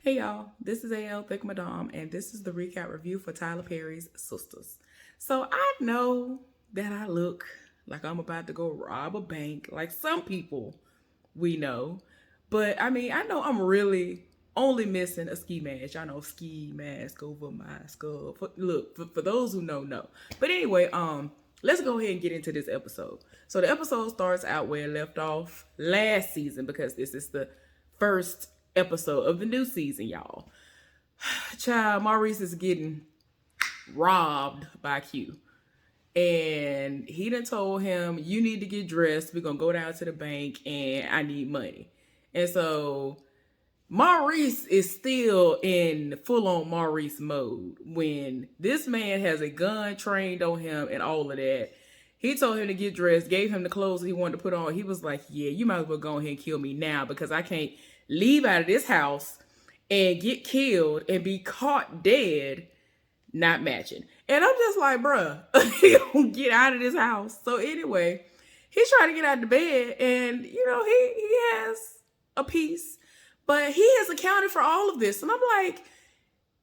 Hey y'all, this is AL Thick Madame, and this is the recap review for Tyler Perry's Sistas. So I know that I look like I'm about to go rob a bank, like some people we know, but I mean, I know I'm really only missing a ski mask. Y'all know ski mask over my skull. For those who know. But anyway, let's go ahead and get into this episode. So the episode starts out where it left off last season because this is the first episode of the new season, y'all. Child, Maurice is getting robbed by Q. And he done told him, you need to get dressed. We're going to go down to the bank and I need money. And so Maurice is still in full-on Maurice mode when this man has a gun trained on him and all of that. He told him to get dressed, gave him the clothes he wanted to put on. He was like, yeah, you might as well go ahead and kill me now because I can't leave out of this house and get killed and be caught dead not matching. And I'm just like, bruh, he gonna get out of this house. So anyway, he's trying to get out of the bed and, he has a piece, but he has accounted for all of this. And I'm like,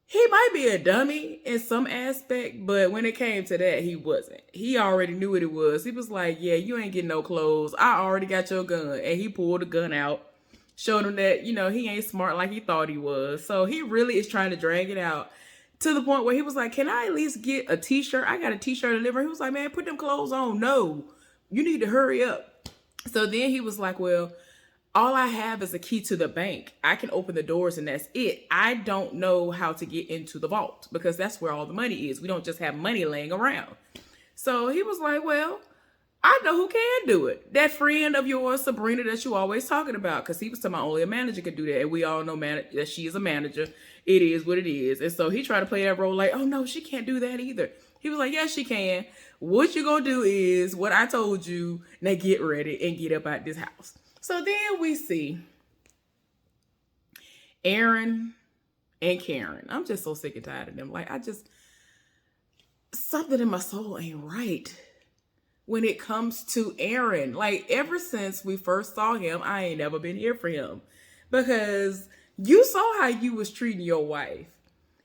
he might be a dummy in some aspect, but when it came to that, he wasn't. He already knew what it was. He was like, yeah, you ain't getting no clothes. I already got your gun. And he pulled the gun out, showed him that, he ain't smart like he thought he was. So he really is trying to drag it out to the point where he was like, can I at least get a t-shirt? I got a t-shirt delivered. He was like, man, put them clothes on. No, you need to hurry up. So then he was like, well, all I have is a key to the bank. I can open the doors and that's it. I don't know how to get into the vault because that's where all the money is. We don't just have money laying around. So he was like, well, I know who can do it. That friend of yours, Sabrina, that you always talking about. Because he was talking about only a manager could do that. And we all know that she is a manager. It is what it is. And so he tried to play that role like, oh no, she can't do that either. He was like, yes, she can. What you gonna do is what I told you. Now get ready and get up out this house. So then we see Aaron and Karen. I'm just so sick and tired of them. Like, something in my soul ain't right when it comes to Aaron. Like, ever since we first saw him, I ain't never been here for him. Because you saw how you was treating your wife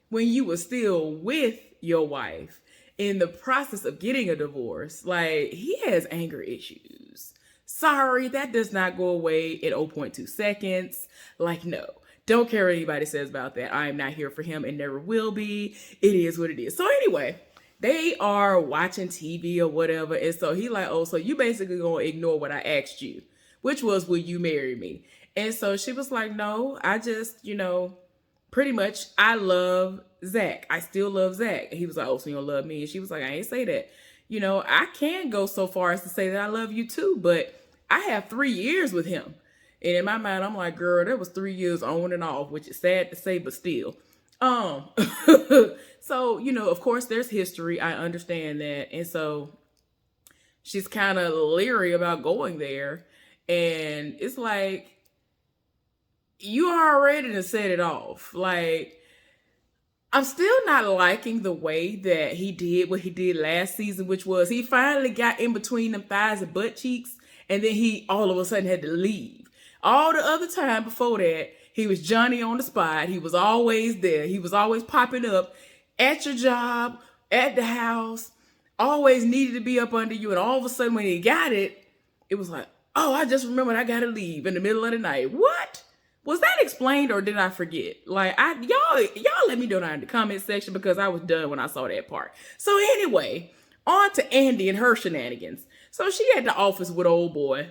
when you were still with your wife in the process of getting a divorce. Like, he has anger issues. Sorry, that does not go away in 0.2 seconds. Like, no. Don't care what anybody says about that. I am not here for him and never will be. It is what it is. So anyway, they are watching TV or whatever. And so he like, oh, so you basically gonna ignore what I asked you, which was, will you marry me? And so she was like, no, I just, pretty much I love Zach. I still love Zach. And he was like, oh, so you don't love me? And she was like, I ain't say that. I can go so far as to say that I love you too, but I have 3 years with him. And in my mind, I'm like, girl, that was 3 years on and off, which is sad to say, but still. So, of course there's history. I understand that. And so she's kind of leery about going there. And it's like, you are ready to set it off. Like, I'm still not liking the way that he did what he did last season, which was he finally got in between them thighs and butt cheeks, and then he all of a sudden had to leave. All the other time before that, he was Johnny on the spot. He was always there. He was always popping up at your job, at the house, always needed to be up under you. And all of a sudden when he got it, it was like, oh, I just remembered I got to leave in the middle of the night. What? Was that explained or did I forget? Like, y'all let me know down in the comment section because I was done when I saw that part. So anyway, on to Andy and her shenanigans. So she at the office with old boy.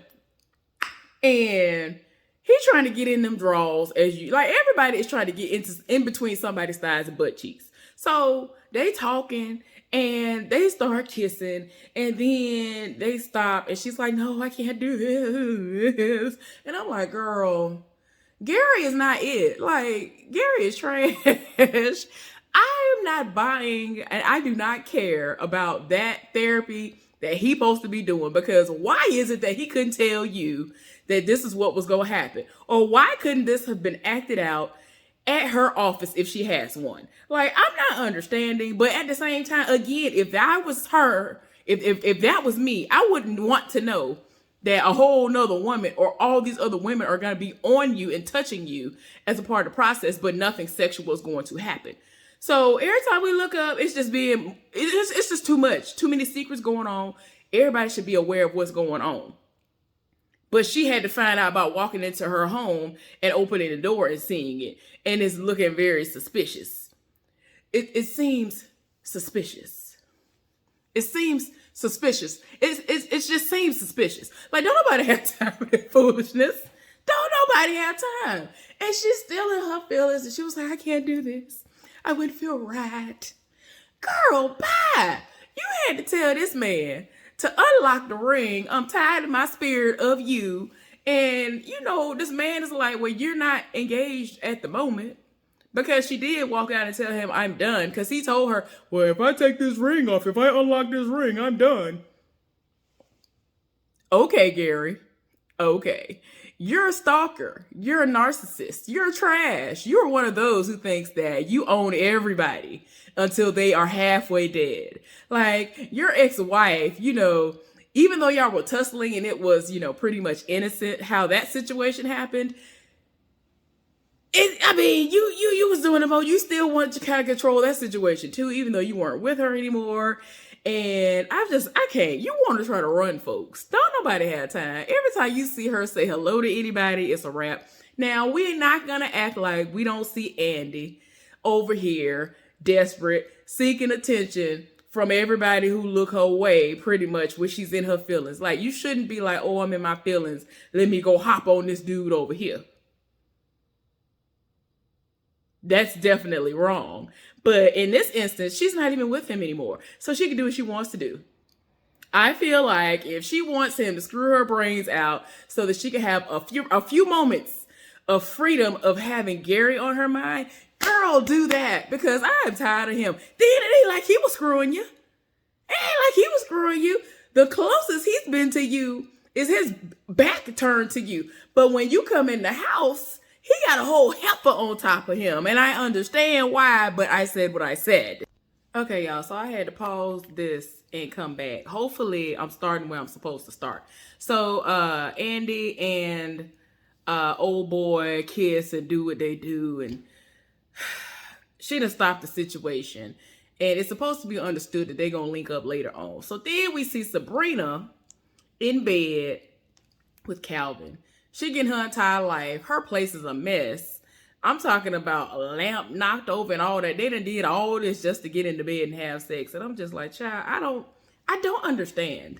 And he's trying to get in them drawers everybody is trying to get in between somebody's thighs and butt cheeks. So they talking and they start kissing and then they stop and she's like, no, I can't do this. And I'm like, girl, Gary is not it. Like, Gary is trash. I am not buying and I do not care about that therapy that he's supposed to be doing, because why is it that he couldn't tell you that this is what was going to happen? Or why couldn't this have been acted out at her office if she has one? Like, I'm not understanding, but at the same time, again, if that was her, if that was me, I wouldn't want to know that a whole nother woman or all these other women are going to be on you and touching you as a part of the process, but nothing sexual is going to happen. So every time we look up, it's just too much, too many secrets going on. Everybody should be aware of what's going on. But she had to find out about walking into her home and opening the door and seeing it. And it's looking very suspicious. It seems suspicious. It seems suspicious. It just seems suspicious. Like, don't nobody have time for that foolishness. Don't nobody have time. And she's still in her feelings. And she was like, I can't do this. I wouldn't feel right. Girl, bye. You had to tell this man to unlock the ring. I'm tired of my spirit of you. And, you know, this man is like, well, you're not engaged at the moment. Because she did walk out and tell him, I'm done. Because he told her, well, if I take this ring off, if I unlock this ring, I'm done. Okay, Gary. Okay. You're a stalker. You're a narcissist. You're trash. You're one of those who thinks that you own everybody until they are halfway dead. Like, your ex-wife, you know, even though y'all were tussling and it was, you know, pretty much innocent how that situation happened, you was doing the most. You still wanted to kind of control that situation too, even though you weren't with her anymore. And I can't. You want to try to run folks. Don't nobody have time. Every time you see her say hello to anybody, it's a wrap. Now, we're not going to act like we don't see Andy over here, desperate, seeking attention from everybody who look her way, pretty much, when she's in her feelings. Like, you shouldn't be like, oh, I'm in my feelings. Let me go hop on this dude over here. That's definitely wrong. But in this instance, she's not even with him anymore. So she can do what she wants to do. I feel like if she wants him to screw her brains out so that she can have a few moments of freedom of having Gary on her mind, girl, do that. Because I am tired of him. It ain't like he was screwing you. It ain't like he was screwing you. The closest he's been to you is his back turned to you. But when you come in the house, he got a whole heifer on top of him. And I understand why, but I said what I said. Okay, y'all. So I had to pause this and come back. Hopefully, I'm starting where I'm supposed to start. So Andy and old boy kiss and do what they do. And she done stopped the situation. And it's supposed to be understood that they're going to link up later on. So then we see Sabrina in bed with Calvin. She getting her entire life. Her place is a mess. I'm talking about a lamp knocked over and all that. They done did all this just to get into bed and have sex. And I'm just like, child, I don't understand.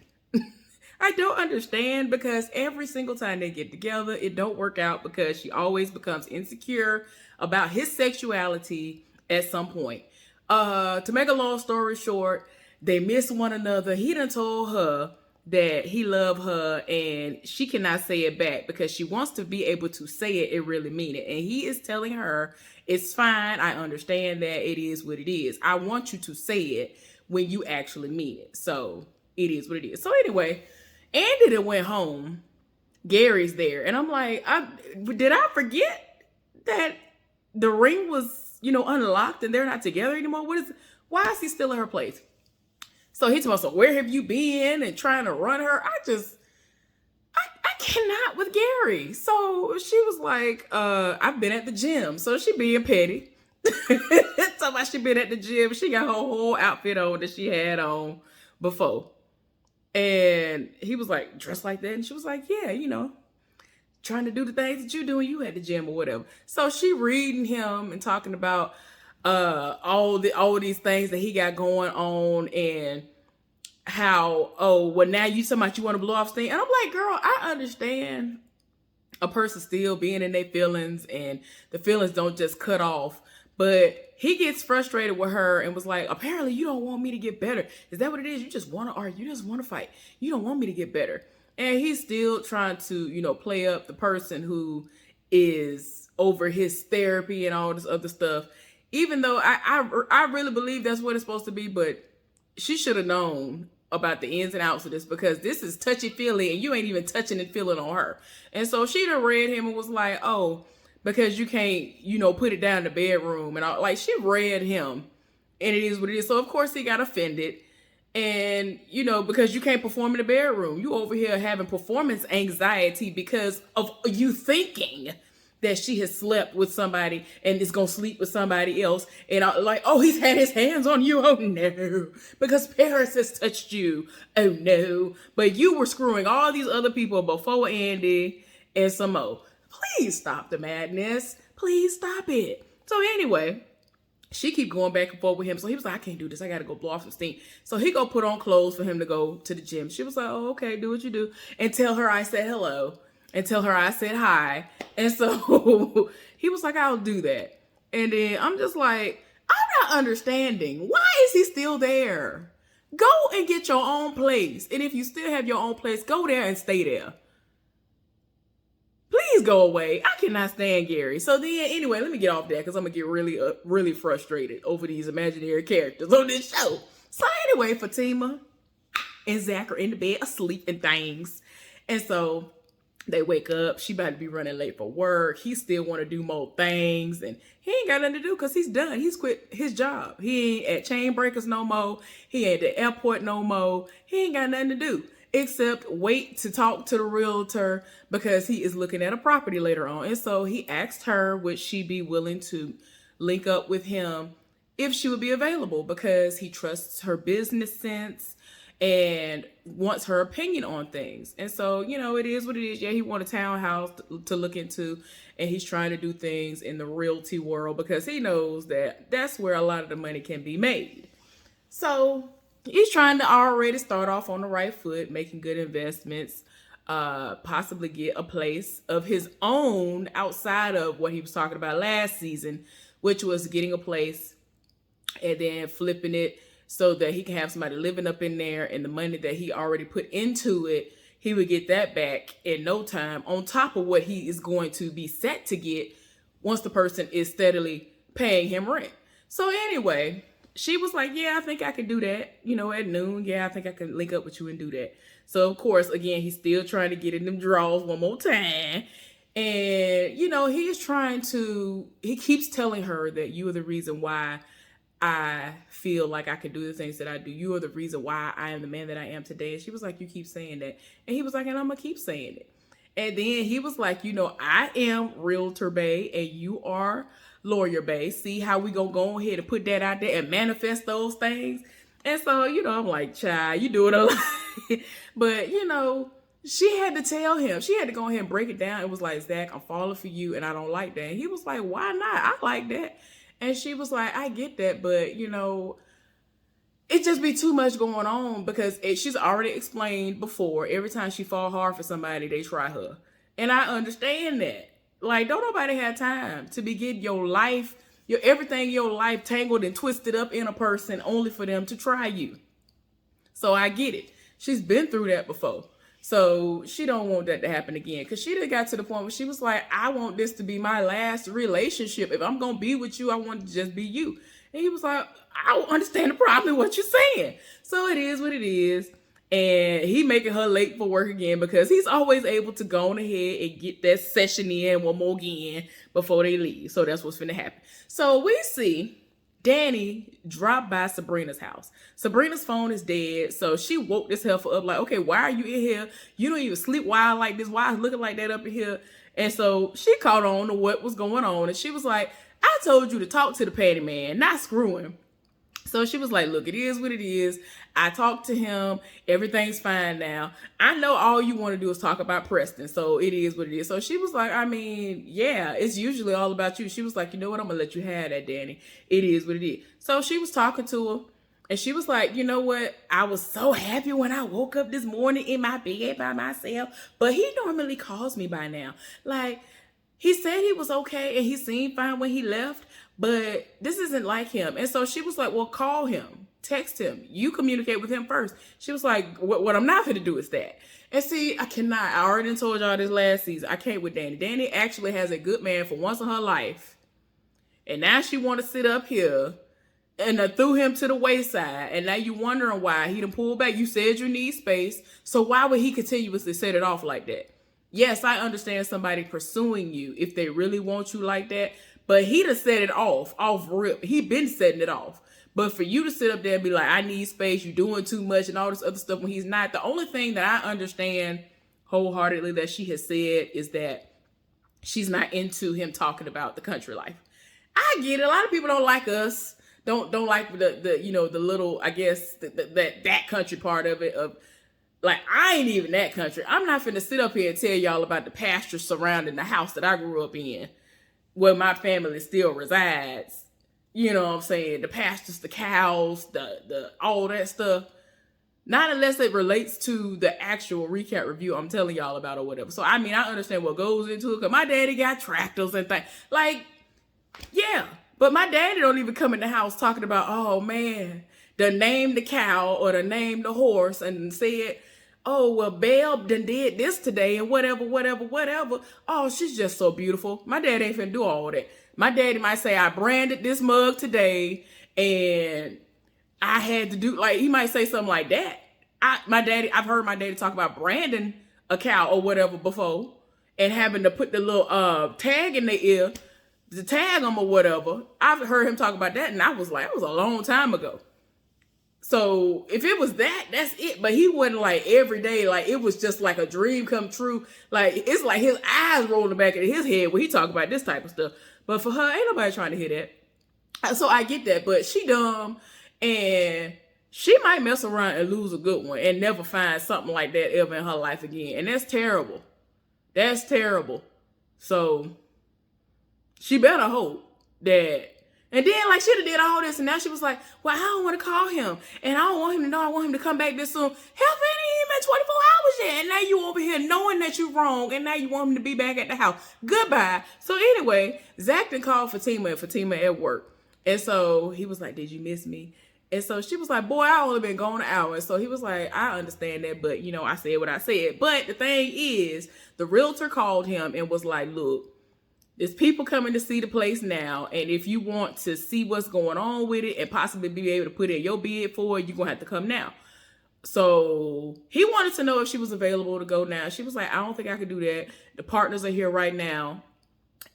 I don't understand, because every single time they get together, it don't work out, because she always becomes insecure about his sexuality at some point. To make a long story short, they miss one another. He done told her that he loved her, and she cannot say it back because she wants to be able to say it and really mean it. And he is telling her, it's fine. I understand that it is what it is. I want you to say it when you actually mean it. So it is what it is. So anyway, Andy then went home. Gary's there. And I'm like, did I forget that the ring was, unlocked and they're not together anymore? Why is he still in her place? So he told us, so where have you been, and trying to run her? I cannot with Gary. So she was like, I've been at the gym. So she being petty. So about she been at the gym. She got her whole outfit on that she had on before. And he was like, dressed like that? And she was like, yeah, trying to do the things that you do when you at the gym or whatever. So she reading him and talking about all these things that he got going on, and how, now you talking about you want to blow off steam. And I'm like, girl, I understand a person still being in their feelings, and the feelings don't just cut off. But he gets frustrated with her and was like, apparently you don't want me to get better. Is that what it is? You just want to argue. You just want to fight. You don't want me to get better. And he's still trying to, play up the person who is over his therapy and all this other stuff. Even though I really believe that's what it's supposed to be, but she should have known about the ins and outs of this, because this is touchy-feely and you ain't even touching and feeling on her. And so she done read him and was like, oh, because you can't, put it down in the bedroom. And she read him, and it is what it is. So of course he got offended. And, because you can't perform in the bedroom, you over here having performance anxiety because of you thinking that she has slept with somebody and is going to sleep with somebody else. And like, oh, he's had his hands on you. Oh, no. Because Paris has touched you. Oh, no. But you were screwing all these other people before Andy and some more. Please stop the madness. Please stop it. So anyway, she keep going back and forth with him. So he was like, I can't do this. I got to go blow off some steam. So he go put on clothes for him to go to the gym. She was like, oh, okay, do what you do. And tell her I said hello. And tell her I said hi. And so he was like, I'll do that. And then I'm just like, I'm not understanding. Why is he still there? Go and get your own place. And if you still have your own place, go there and stay there. Please go away. I cannot stand Gary. So then, anyway, let me get off that because I'm going to get really frustrated over these imaginary characters on this show. So anyway, Fatima and Zach are in the bed asleep and things. And so they wake up. She about to be running late for work. He still want to do more things. And he ain't got nothing to do because he's done. He's quit his job. He ain't at Chain Breakers no more. He ain't at the airport no more. He ain't got nothing to do except wait to talk to the realtor because he is looking at a property later on. And so he asked her, would she be willing to link up with him if she would be available, because he trusts her business sense and wants her opinion on things. And so, it is what it is. Yeah, he wants a townhouse to look into, and he's trying to do things in the realty world because he knows that that's where a lot of the money can be made. So he's trying to already start off on the right foot, making good investments, possibly get a place of his own outside of what he was talking about last season, which was getting a place and then flipping it so that he can have somebody living up in there, and the money that he already put into it, he would get that back in no time on top of what he is going to be set to get once the person is steadily paying him rent. So anyway, she was like, yeah, I think I can do that, at noon. Yeah, I think I can link up with you and do that. So, of course, again, he's still trying to get in them draws one more time. And, he keeps telling her that you are the reason why I feel like I can do the things that I do. You are the reason why I am the man that I am today. And she was like, you keep saying that. And he was like, and I'm going to keep saying it. And then he was like, I am Realtor Bay and you are Lawyer Bay. See how we gonna go ahead and put that out there and manifest those things. And so, I'm like, child, you do it a lot. But, she had to tell him. She had to go ahead and break it down. It was like, Zach, I'm falling for you and I don't like that. And he was like, why not? I like that. And she was like, I get that, but, it just be too much going on because she's already explained before, every time she fall hard for somebody, they try her. And I understand that. Like, don't nobody have time to be getting your life, everything in your life tangled and twisted up in a person only for them to try you. So I get it. She's been through that before. So she don't want that to happen again. Because she done got to the point where she was like, I want this to be my last relationship. If I'm going to be with you, I want it to just be you. And he was like, I don't understand the problem in what you're saying. So it is what it is. And he making her late for work again because he's always able to go on ahead and get that session in one more again before they leave. So that's what's finna happen. So we see Danny dropped by Sabrina's house. Sabrina's phone is dead. So she woke this heifer up like, okay, why are you in here? You don't even sleep wild like this. Why is looking like that up in here? And so she caught on to what was going on. And she was like, I told you to talk to the patty man, not screw him. So she was like, look, it is what it is. I talked to him. Everything's fine now. I know all you want to do is talk about Preston. So it is what it is. So she was like, I mean, yeah, it's usually all about you. She was like, you know what? I'm going to let you have that, Danny. It is what it is. So she was talking to her. And she was like, you know what? I was so happy when I woke up this morning in my bed by myself. But he normally calls me by now. Like, he said he was okay and he seemed fine when he left. But this isn't like him. And so she was like, well, call him. Text him. You communicate with him first. She was like, what I'm not going to do is that. And see, I cannot. I already told y'all this last season. I can't with Danny. Danny actually has a good man for once in her life. And now she want to sit up here and threw him to the wayside. And now you wondering why he done pulled back. You said you need space. So why would he continuously set it off like that? Yes, I understand somebody pursuing you if they really want you like that. But he done set it off rip. He been setting it off. But for you to sit up there and be like, I need space, you're doing too much and all this other stuff when he's not. The only thing that I understand wholeheartedly that she has said is that she's not into him talking about the country life. I get it. A lot of people don't like us. Don't like the you know, the little, I guess, that country part of it. Of like, I ain't even that country. I'm not finna sit up here and tell y'all about the pasture surrounding the house that I grew up in, where my family still resides. You know what I'm saying? The pastures, the cows, the all that stuff. Not unless it relates to the actual recap review I'm telling y'all about or whatever. So, I mean, I understand what goes into it. Because my daddy got tractors and things. Like, yeah. But my daddy don't even come in the house talking about, oh, man, to name the cow or to name the horse and said, oh, well, Belle done did this today and whatever. Oh, she's just so beautiful. My dad ain't finna do all that. My daddy might say, I branded this mug today and I had to do, like, he might say something like that. I've heard my daddy talk about branding a cow or whatever before and having to put the little tag in their ear to tag them or whatever. I've heard him talk about that and I was like, it was a long time ago. So if it was that, that's it. But he wasn't like every day, like it was just like a dream come true. Like it's like his eyes rolling back in his head when he talk about this type of stuff. But for her, ain't nobody trying to hear that. So I get that, but she dumb and she might mess around and lose a good one and never find something like that ever in her life again. And that's terrible. That's terrible. So she better hope that. And then like she did all this and now she was like, well, I don't want to call him. And I don't want him to know I want him to come back this soon. Hell, it ain't even 24 hours yet. And now you over here knowing that you're wrong. And now you want him to be back at the house. Goodbye. So anyway, Zach then called Fatima and Fatima at work. And so he was like, did you miss me? And so she was like, boy, I only been gone an hour. And so he was like, I understand that. But, you know, I said what I said. But the thing is, the realtor called him and was like, look, there's people coming to see the place now. And if you want to see what's going on with it and possibly be able to put in your bid for it, you're going to have to come now. So he wanted to know if she was available to go now. She was like, I don't think I could do that. The partners are here right now.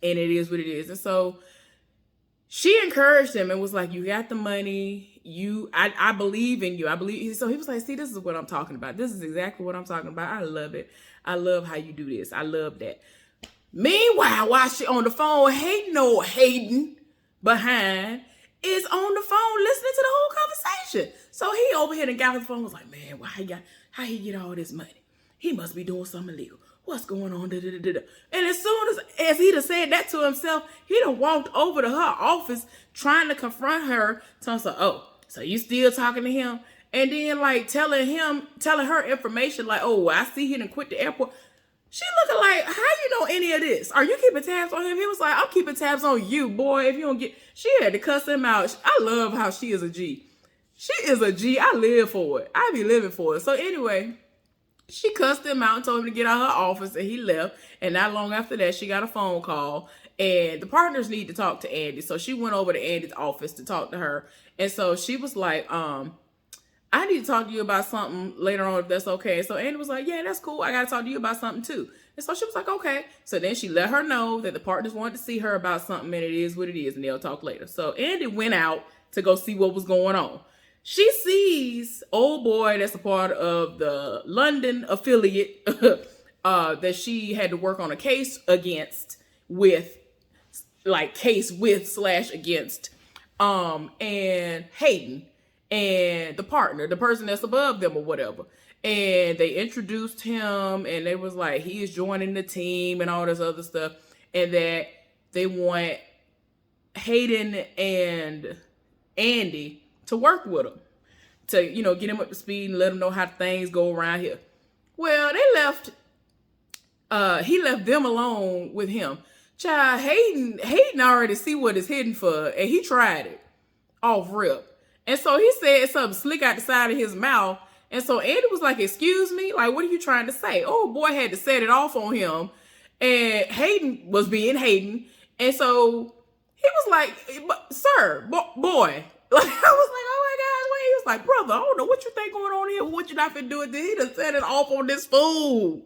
And it is what it is. And so she encouraged him and was like, you got the money. I believe in you. I believe. So he was like, see, this is what I'm talking about. This is exactly what I'm talking about. I love it. I love how you do this. I love that. Meanwhile, while she on the phone, Hayden behind is on the phone listening to the whole conversation. So he over here and got on the phone and was like, man, how he get all this money? He must be doing something illegal. What's going on? And as soon as he'd have said that to himself, he'd have walked over to her office trying to confront her, telling her, oh, so you still talking to him? And then like telling her information like, oh, I see he done quit the airport. She looking like, how you know any of this? Are you keeping tabs on him? He was like, I'm keeping tabs on you, boy. If you don't get, she had to cuss him out. I love how she is a G. She is a G. I live for it. I be living for it. So anyway, she cussed him out and told him to get out of her office and he left. And not long after that, she got a phone call and the partners need to talk to Andy. So she went over to Andy's office to talk to her. And so she was like, I need to talk to you about something later on if that's okay. So Andy was like, yeah, that's cool. I got to talk to you about something too. And so she was like, okay. So then she let her know that the partners wanted to see her about something and it is what it is and they'll talk later. So Andy went out to go see what was going on. She sees old boy that's a part of the London affiliate that she had to work on a case against against and Hayden. And the partner, the person that's above them or whatever. And they introduced him and they was like, he is joining the team and all this other stuff. And that they want Hayden and Andy to work with him. To, you know, get him up to speed and let him know how things go around here. Well, he left them alone with him. Child, Hayden already see what is hidden for and he tried it off rip. And so he said something slick out the side of his mouth. And so Andy was like, excuse me? Like, what are you trying to say? Oh, boy had to set it off on him. And Hayden was being Hayden. And so he was like, sir, boy. Like, I was like, oh, my gosh. Wait. He was like, brother, I don't know what you think going on here. What you not finna do it. He done set it off on this fool.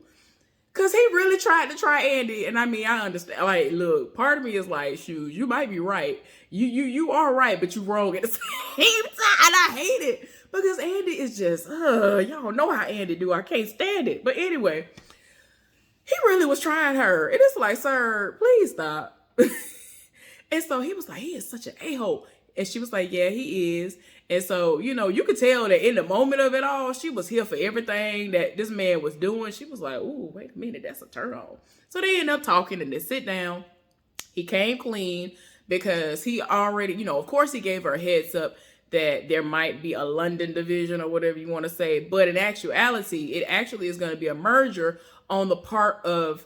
Cause he really tried to try Andy, and I mean, I understand. Like, look, part of me is like, shoot, you might be right. You are right, but you wrong at the same time. And I hate it because Andy is just, y'all know how Andy do. I can't stand it. But anyway, he really was trying her, and it's like, sir, please stop. And so he was like, he is such an a-hole, and she was like, yeah, he is. And so, you know, you could tell that in the moment of it all, she was here for everything that this man was doing. She was like, ooh, wait a minute, that's a turn on. So they end up talking and they sit down. He came clean because he already, you know, of course he gave her a heads up that there might be a London division or whatever you want to say. But in actuality, it actually is going to be a merger on the part of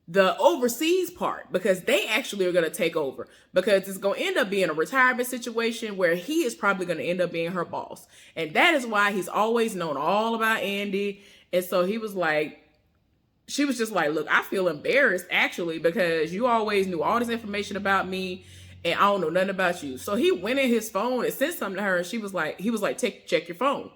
the overseas part, because they actually are going to take over, because it's going to end up being a retirement situation where he is probably going to end up being her boss. And that is why he's always known all about Andy. And so he was like, she was just like, look, I feel embarrassed actually, because you always knew all this information about me and I don't know nothing about you. So he went in his phone and sent something to her, and he was like, check your phone.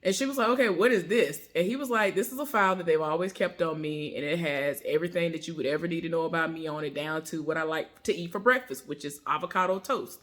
And she was like, okay, what is this? And he was like, this is a file that they've always kept on me, and it has everything that you would ever need to know about me on it, down to what I like to eat for breakfast, which is avocado toast.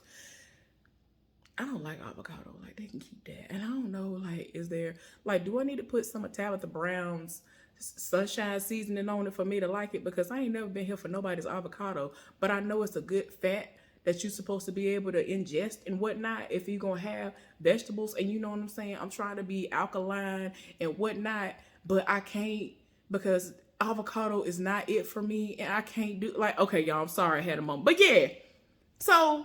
I don't like avocado. Like, they can keep that. And I don't know, like, is there, like, do I need to put some of Tabitha Brown's sunshine seasoning on it for me to like it? Because I ain't never been here for nobody's avocado, but I know it's a good fat that you're supposed to be able to ingest and whatnot if you're going to have vegetables. And you know what I'm saying? I'm trying to be alkaline and whatnot, but I can't, because avocado is not it for me. And I can't do, like, okay, y'all, I'm sorry I had a moment. But yeah, so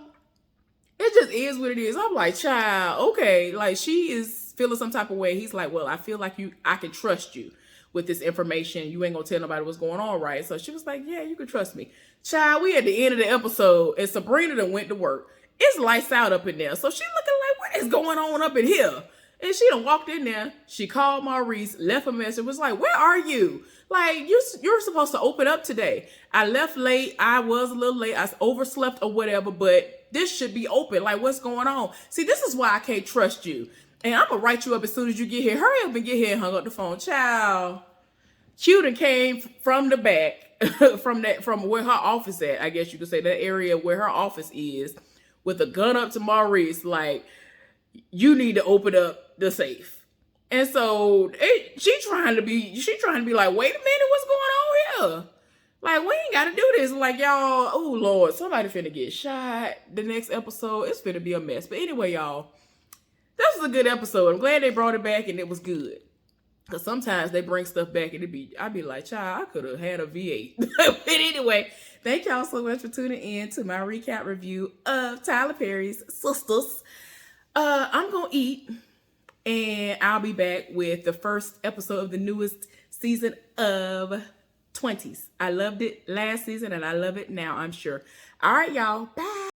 it just is what it is. I'm like, child, okay. Like, she is feeling some type of way. He's like, well, I feel like I can trust you with this information. You ain't gonna tell nobody what's going on, right? So she was like, yeah, you can trust me. Child, we at the end of the episode, and Sabrina done went to work. It's lights out up in there. So she looking like, what is going on up in here? And she done walked in there. She called Maurice, left a message, was like, where are you? Like, you're supposed to open up today. I left late. I was a little late. I overslept or whatever, but this should be open. Like, what's going on? See, this is why I can't trust you. And I'm going to write you up as soon as you get here. Hurry up and get here and hung up the phone. Child. Q done came from the back, from where her office at, I guess you could say, that area where her office is, with a gun up to Maurice, like, you need to open up the safe. And so she trying to be like, wait a minute, what's going on here? Like, we ain't got to do this. Like, y'all, oh Lord, somebody finna get shot. The next episode, it's finna be a mess. But anyway, y'all, that was a good episode. I'm glad they brought it back and it was good. Because sometimes they bring stuff back and I'd be like, child, I could have had a V8. But anyway, thank y'all so much for tuning in to my recap review of Tyler Perry's Sistas. I'm going to eat, and I'll be back with the first episode of the newest season of 20s. I loved it last season, and I love it now, I'm sure. All right, y'all. Bye.